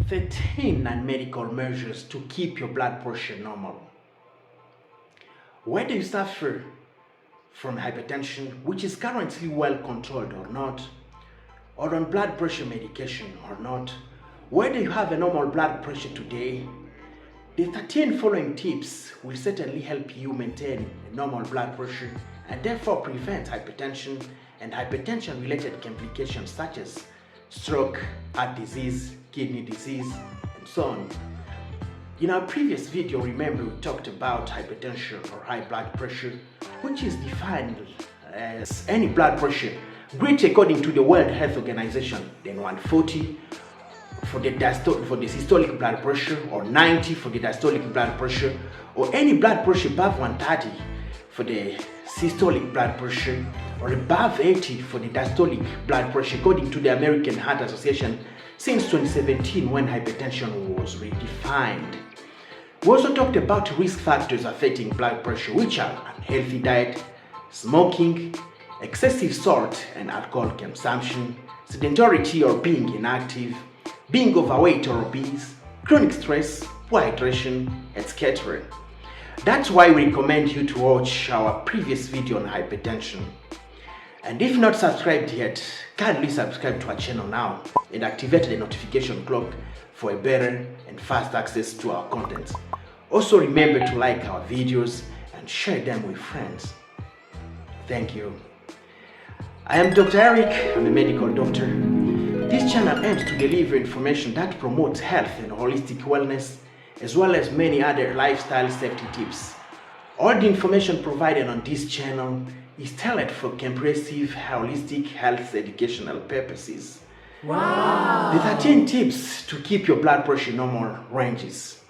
13 non-medical measures to keep your blood pressure normal. Whether you suffer from hypertension, which is currently well controlled or not, or on blood pressure medication or not, whether you have a normal blood pressure today, the 13 following tips will certainly help you maintain a normal blood pressure and therefore prevent hypertension and hypertension-related complications such as stroke, heart disease, kidney disease, and so on. In our previous video, remember we talked about hypertension or high blood pressure, which is defined as any blood pressure greater according to the World Health Organization than 140 for the systolic blood pressure, or 90 for the diastolic blood pressure, or any blood pressure above 130 for the systolic blood pressure, or above 80 for the diastolic blood pressure according to the American Heart Association since 2017 when hypertension was redefined. We also talked about risk factors affecting blood pressure, which are unhealthy diet, smoking, excessive salt and alcohol consumption, sedentarity or being inactive, being overweight or obese, chronic stress, poor hydration, etc. That's why we recommend you to watch our previous video on hypertension. And if not subscribed yet, kindly subscribe to our channel now and activate the notification clock for a better and fast access to our content. Also remember to like our videos and share them with friends. Thank you. I am Dr. Eric, I'm a medical doctor. This channel aims to deliver information that promotes health and holistic wellness, as well as many other lifestyle safety tips. All the information provided on this channel is tailored for comprehensive, holistic health educational purposes. Wow! The 13 tips to keep your blood pressure normal ranges.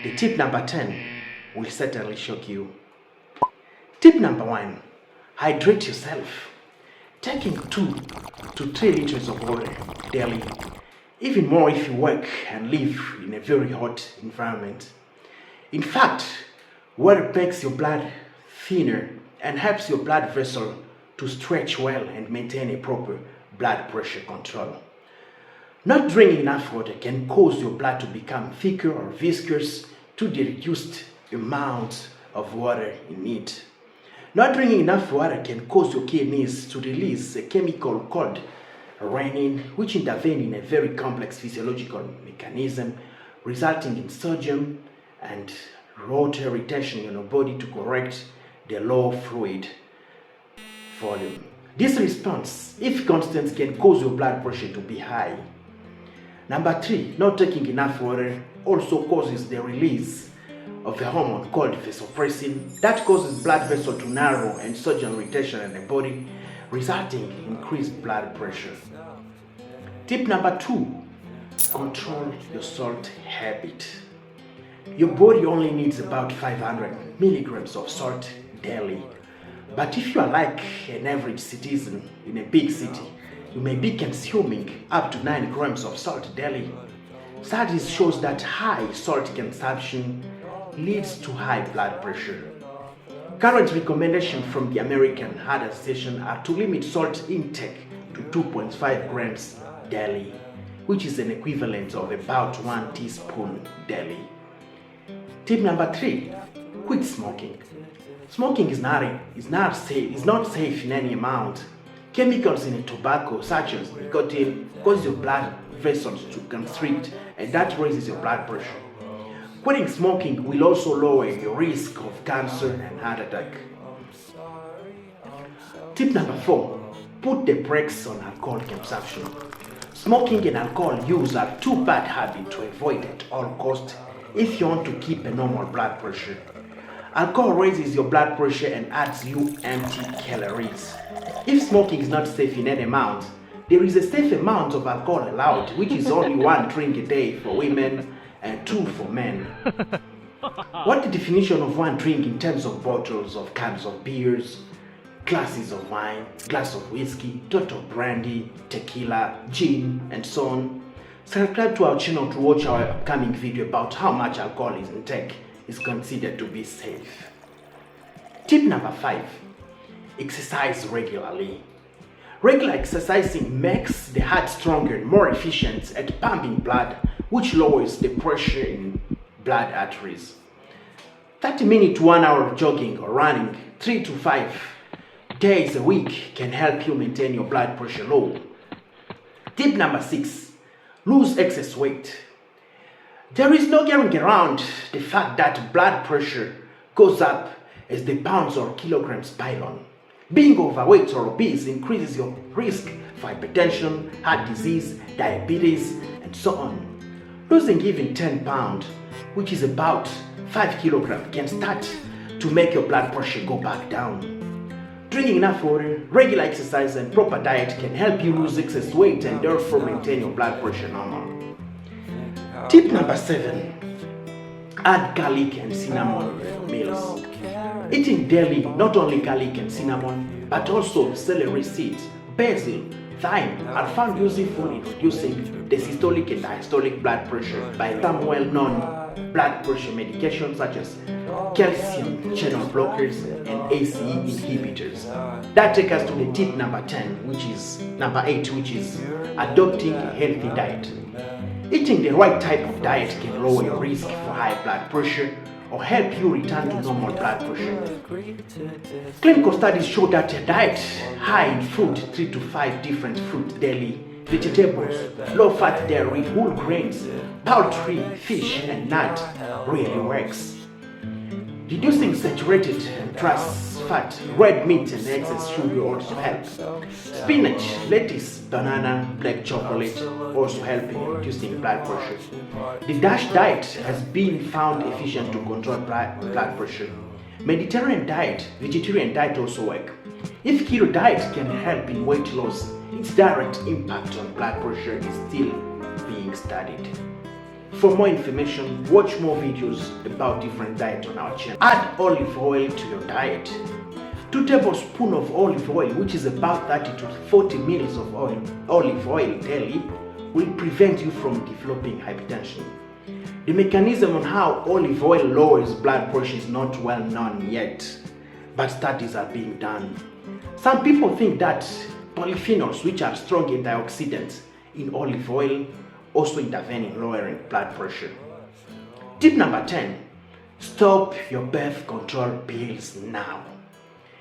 The tip number 10 will certainly shock you. Tip number 1, hydrate yourself. Taking 2 to 3 liters of water daily, even more if you work and live in a very hot environment. In fact, water makes your blood thinner and helps your blood vessel to stretch well and maintain a proper blood pressure control. Not drinking enough water can cause your blood to become thicker or viscous to the reduced amount of water in it. Not drinking enough water can cause your kidneys to release a chemical called renin, which intervenes in a very complex physiological mechanism, resulting in sodium and water retention in your body to correct the low fluid volume. This response, if constant, can cause your blood pressure to be high. Number 3, not taking enough water also causes the release of a hormone called vasopressin that causes blood vessel to narrow and sodium retention in the body, resulting in increased blood pressure. Tip number 2, control your salt habit. Your body only needs about 500 milligrams of salt daily. But if you are like an average citizen in a big city, you may be consuming up to 9 grams of salt daily. Studies shows that high salt consumption leads to high blood pressure. Current recommendations from the American Heart Association are to limit salt intake to 2.5 grams daily, which is an equivalent of about 1 teaspoon daily. Tip number 3, quit smoking. Smoking is not safe in any amount. Chemicals in tobacco, such as nicotine, cause your blood vessels to constrict, and that raises your blood pressure. Quitting smoking will also lower your risk of cancer and heart attack. Tip number 4, put the brakes on alcohol consumption. Smoking and alcohol use are 2 bad habits to avoid at all costs if you want to keep a normal blood pressure. Alcohol raises your blood pressure and adds you empty calories. If smoking is not safe in any amount, there is a safe amount of alcohol allowed, which is only 1 drink a day for women and 2 for men. What the definition of 1 drink in terms of bottles of cans of beers, glasses of wine, glass of whiskey, total brandy, tequila, gin, and so on? Subscribe to our channel to watch our upcoming video about how much alcohol intake is considered to be safe. Tip number 5, exercise regularly. Regular exercising makes the heart stronger and more efficient at pumping blood, which lowers the pressure in blood arteries. 30 minutes to 1 hour of jogging or running 3 to 5 days a week can help you maintain your blood pressure low. Tip number 6, lose excess weight. There is no getting around the fact that blood pressure goes up as the pounds or kilograms pile on. Being overweight or obese increases your risk for hypertension, heart disease, diabetes, and so on. Losing even 10 pounds, which is about 5 kilograms, can start to make your blood pressure go back down. Drinking enough water, regular exercise, and proper diet can help you lose excess weight and therefore maintain your blood pressure normal. Tip number 7, add garlic and cinnamon meals. Eating daily not only garlic and cinnamon, but also celery seeds, basil, thyme are found useful in reducing the systolic and diastolic blood pressure by some well-known blood pressure medications such as calcium channel blockers and ACE inhibitors. That takes us to the tip number 10, which is number 8, which is adopting a healthy diet. Eating the right type of diet can lower your risk for high blood pressure or help you return to normal blood pressure. Clinical studies show that a diet high in fruit, 3 to 5 different fruit daily, vegetables, low-fat dairy, whole grains, poultry, fish, and nut really works. Reducing saturated and trans fat, red meat, and excess sugar also help. Spinach, lettuce, banana, black chocolate also help in reducing blood pressure. The DASH diet has been found efficient to control blood pressure. Mediterranean diet, vegetarian diet also work. If keto diet can help in weight loss, its direct impact on blood pressure is still being studied. For more information, watch more videos about different diets on our channel. Add olive oil to your diet. 2 tablespoons of olive oil, which is about 30 to 40 ml of olive oil daily, will prevent you from developing hypertension. The mechanism on how olive oil lowers blood pressure is not well known yet, but studies are being done. Some people think that polyphenols, which are strong antioxidants in olive oil, also intervene in lowering blood pressure. Tip number 10, stop your birth control pills now.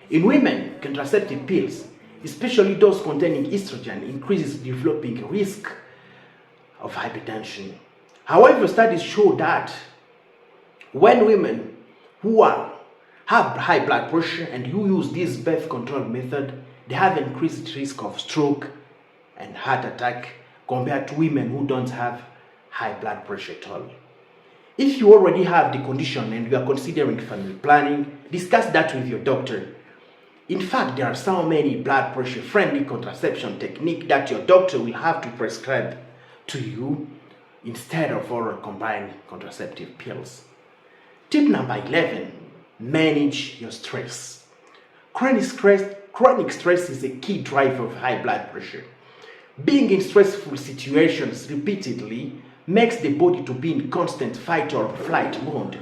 In women, contraceptive pills, especially those containing estrogen, increases developing risk of hypertension. However, studies show that when women who have high blood pressure and who use this birth control method, they have increased risk of stroke and heart attack compared to women who don't have high blood pressure at all. If you already have the condition and you are considering family planning, discuss that with your doctor. In fact, there are so many blood pressure friendly contraception techniques that your doctor will have to prescribe to you instead of oral combined contraceptive pills. Tip number 11, manage your stress. Chronic stress is a key driver of high blood pressure. Being in stressful situations repeatedly makes the body to be in constant fight or flight mode.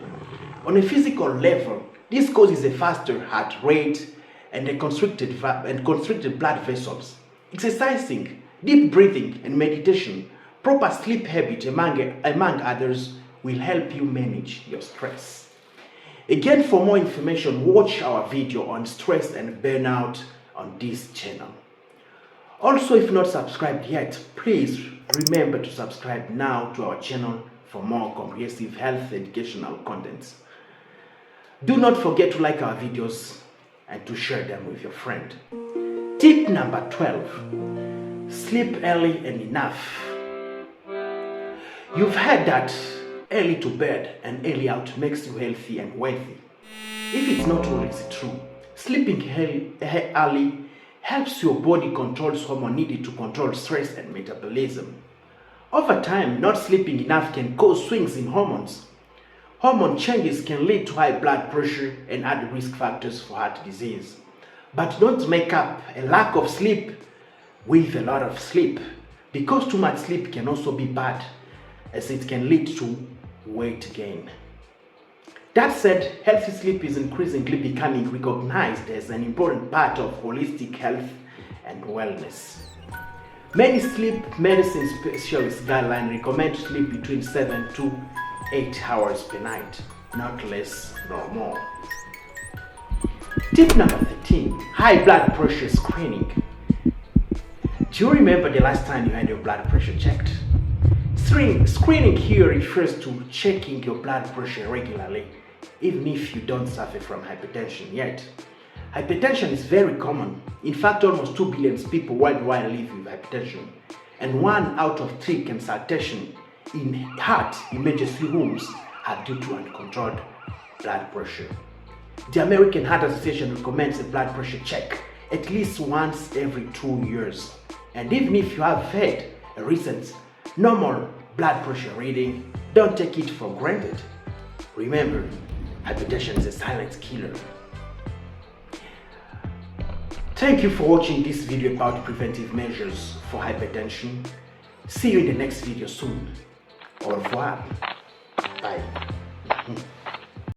On a physical level, this causes a faster heart rate and constricted blood vessels. Exercising, deep breathing, and meditation, proper sleep habit, among others, will help you manage your stress. Again, for more information, watch our video on stress and burnout on this channel. Also, if not subscribed yet, please remember to subscribe now to our channel for more comprehensive health educational contents. Do not forget to like our videos and to share them with your friend. Tip number 12, sleep early and enough. You've heard that early to bed and early out makes you healthy and wealthy. If it's not always true, sleeping early helps your body control hormones needed to control stress and metabolism. Over time, not sleeping enough can cause swings in hormones. Hormone changes can lead to high blood pressure and other risk factors for heart disease. But don't make up a lack of sleep with a lot of sleep, because too much sleep can also be bad, as it can lead to weight gain. That said, healthy sleep is increasingly becoming recognized as an important part of holistic health and wellness. Many sleep medicine specialist guidelines recommend sleep between 7 to 8 hours per night, not less nor more. Tip number 13, high blood pressure screening. Do you remember the last time you had your blood pressure checked? Screening here refers to checking your blood pressure regularly, even if you don't suffer from hypertension yet. Hypertension is very common. In fact, almost 2 billion people worldwide live with hypertension, and 1 out of 3 consultations in heart emergency rooms are due to uncontrolled blood pressure. The American Heart Association recommends a blood pressure check at least once every 2 years. And even if you have had a recent normal blood pressure reading, don't take it for granted. Remember, hypertension is a silent killer. Thank you for watching this video about preventive measures for hypertension. See you in the next video soon. Au revoir. Bye.